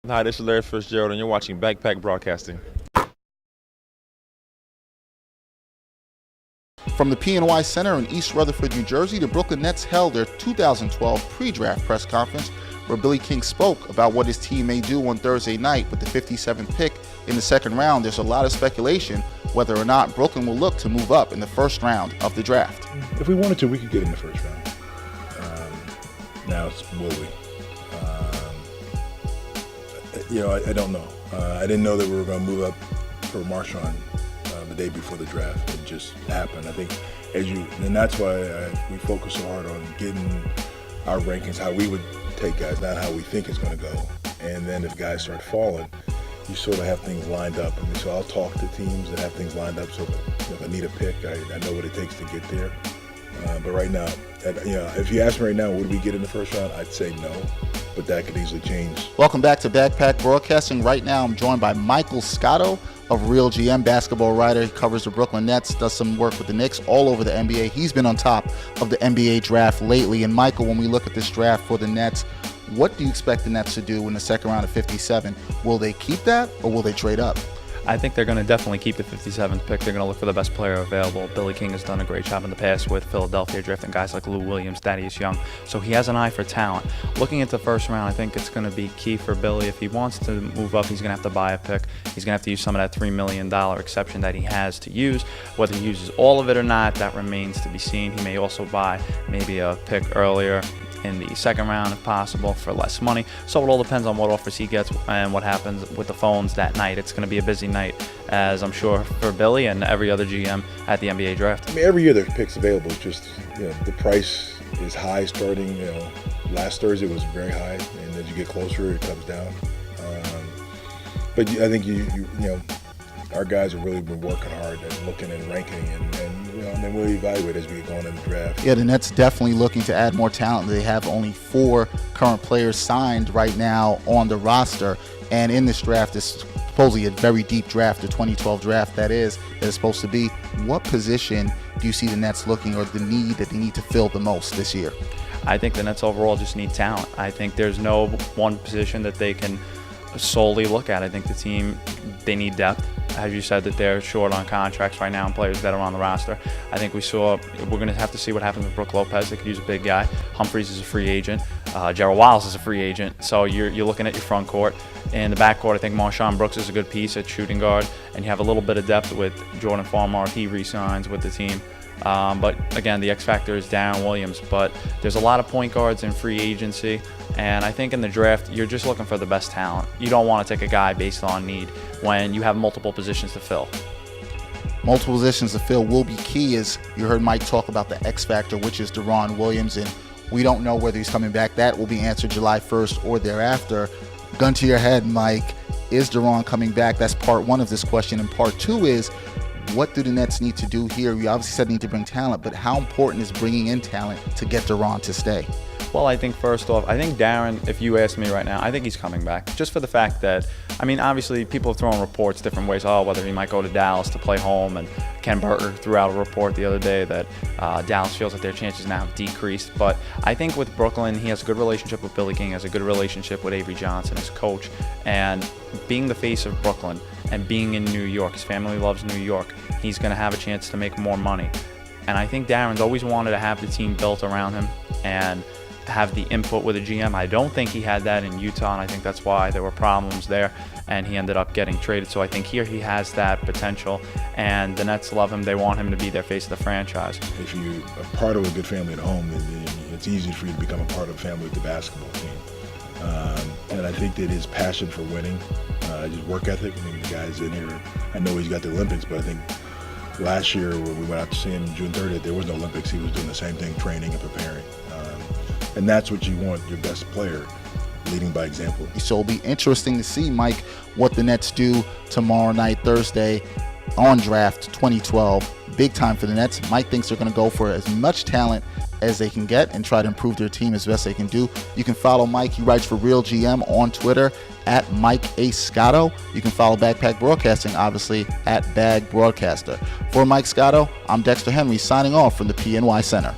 Hi, this is Larry Fitzgerald, and you're watching Backpack Broadcasting. From the PNY Center in East Rutherford, New Jersey, the Brooklyn Nets held their 2012 pre-draft press conference where Billy King spoke about what his team may do on Thursday night with the 57th pick in the second round. There's a lot of speculation whether or not Brooklyn will look to move up in the first round of the draft. If we wanted to, we could get in the first round. Now it's will we? I don't know. I didn't know that we were going to move up for Marshawn the day before the draft. It just happened. I think and that's why we focus so hard on getting our rankings, how we would take guys, not how we think it's going to go. And then if guys start falling, you sort of have things lined up. So I'll talk to teams and have things lined up so that if I need a pick, I know what it takes to get there. But right now, if you ask me right now, would we get in the first round? I'd say no, but that could easily change. Welcome back to Backpack Broadcasting. Right now, I'm joined by Michael Scotto of Real GM, basketball writer. He covers the Brooklyn Nets, does some work with the Knicks all over the NBA. He's been on top of the NBA draft lately. And Michael, when we look at this draft for the Nets, what do you expect the Nets to do in the second round of 57? Will they keep that or will they trade up? I think they're going to definitely keep the 57th pick. They're going to look for the best player available. Billy King has done a great job in the past with Philadelphia, drafting guys like Lou Williams, Thaddeus Young. So he has an eye for talent. Looking at the first round, I think it's going to be key for Billy. If he wants to move up, he's going to have to buy a pick. He's going to have to use some of that $3 million exception that he has to use. Whether he uses all of it or not, that remains to be seen. He may also buy maybe a pick earlier in the second round if possible for less money. So it all depends on what offers he gets and what happens with the phones that night. It's going to be a busy night, as I'm sure for Billy and every other GM at the NBA draft. I mean, every year there's picks available. It's just, the price is high starting. Last Thursday was very high, and as you get closer, it comes down. But I think our guys have really been working hard at looking and ranking, and then we'll evaluate as we go on in the draft. Yeah, the Nets definitely looking to add more talent. They have only 4 current players signed right now on the roster, and in this draft is supposedly a very deep draft, the 2012 draft that is supposed to be. What position do you see the Nets looking, or the need that they need to fill the most this year? I think the Nets overall just need talent. I think there's no one position that they can solely look at. I think the team, they need depth. As you said, that they're short on contracts right now and players that are on the roster. I think we're going to have to see what happens with Brook Lopez. They could use a big guy. Humphries is a free agent. Gerald Wallace is a free agent. So you're looking at your front court. In the back court, I think Marshawn Brooks is a good piece at shooting guard. And you have a little bit of depth with Jordan Farmar if he re-signs with the team. But again, the X factor is Deron Williams. But there's a lot of point guards in free agency. And I think in the draft, you're just looking for the best talent. You don't want to take a guy based on need when you have multiple positions to fill. Multiple positions to fill will be key, as you heard Mike talk about the X factor, which is Deron Williams, and we don't know whether he's coming back. That will be answered July 1st or thereafter. Gun to your head, Mike, is Deron coming back? That's part one of this question, and part two is, what do the Nets need to do here? We obviously said need to bring talent, but how important is bringing in talent to get Deron to stay? Well, I think first off, I think Deron, if you ask me right now, I think he's coming back. Just for the fact that, obviously people have thrown reports different ways, whether he might go to Dallas to play home, and Ken Berger threw out a report the other day that Dallas feels that their chances now have decreased. But I think with Brooklyn, he has a good relationship with Billy King, has a good relationship with Avery Johnson, his coach, and being the face of Brooklyn and being in New York, his family loves New York, he's going to have a chance to make more money. And I think Deron's always wanted to have the team built around him and have the input with a GM. I don't think he had that in Utah, and I think that's why there were problems there, and he ended up getting traded. So I think here he has that potential, and the Nets love him. They want him to be their face of the franchise. If you're a part of a good family at home, it's easy for you to become a part of a family with the basketball team. And I think that his passion for winning, his work ethic, the guys in here, I know he's got the Olympics, but I think last year when we went out to see him June 30th, there was no Olympics. He was doing the same thing, training and preparing. And that's what you want your best player, leading by example. So it'll be interesting to see, Mike, what the Nets do tomorrow night, Thursday, on draft 2012. Big time for the Nets. Mike thinks they're going to go for as much talent as they can get and try to improve their team as best they can do. You can follow Mike. He writes for Real GM on Twitter at Mike A. Scotto. You can follow Backpack Broadcasting, obviously, at Bag Broadcaster. For Mike Scotto, I'm Dexter Henry signing off from the PNY Center.